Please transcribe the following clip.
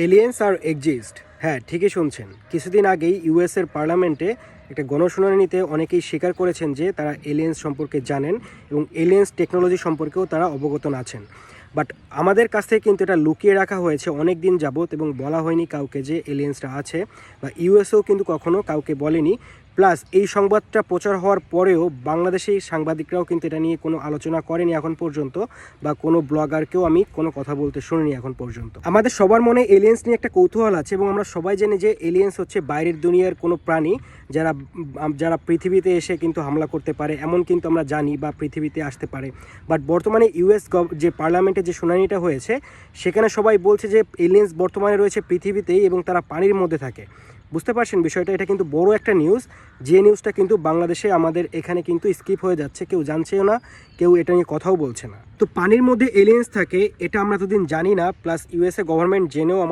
Aliens আর exist. হ্যাঁ, ঠিকই শুনছেন। কিছুদিন আগেই ইউএসের পার্লামেন্টে একটা গণশুনানিতে অনেকেই স্বীকার করেছেন যে তারা এলিয়েন্স সম্পর্কে জানেন এবং এলিয়েন্স টেকনোলজি সম্পর্কেও তারা অবগত আছেন। বাট আমাদের কাছ থেকে কিন্তু এটা লুকিয়ে রাখা হয়েছে অনেক দিন যাবত এবং বলা হয়নি কাউকে যে এলিয়েন্সটা আছে, বা ইউএসও কিন্তু কখনো কাউকে বলেনি। প্লাস এই সংবাদটা প্রচার হওয়ার পরেও বাংলাদেশের সাংবাদিকরাও কিন্তু এটা নিয়ে কোনো আলোচনা করেনি এখন পর্যন্ত, বা কোনো ব্লগারকেও আমি কোনো কথা বলতে শুনিনি এখন পর্যন্ত। আমাদের সবার মনে এলিয়েন্স নিয়ে একটা কৌতূহল আছে এবং আমরা সবাই জানি যে এলিয়েন্স হচ্ছে বাইরের দুনিয়ার কোনো প্রাণী যারা যারা পৃথিবীতে এসে কিন্তু হামলা করতে পারে, এমন কিন্তু আমরা জানি, বা পৃথিবীতে আসতে পারে। বাট বর্তমানে ইউএস যে পার্লামেন্টে যে শুনানিটা হয়েছে সেখানে সবাই বলছে যে এলিয়েন্স বর্তমানে রয়েছে পৃথিবীতেই এবং তারা পানির মধ্যে থাকে। বুঝতে পারছেন বিষয়টা? এটা কিন্তু বড় একটা নিউজ, যে নিউজটা কিন্তু বাংলাদেশে আমাদের এখানে কিন্তু স্কিপ হয়ে যাচ্ছে, কেউ জানছেও না, কেউ এটা নিয়ে কথাও বলছে না। তো পানির মধ্যে এলিয়েন্স থাকে এটা আমরা এতদিন জানি না, প্লাস ইউএসএ গভর্নমেন্ট জেনেও আমাদের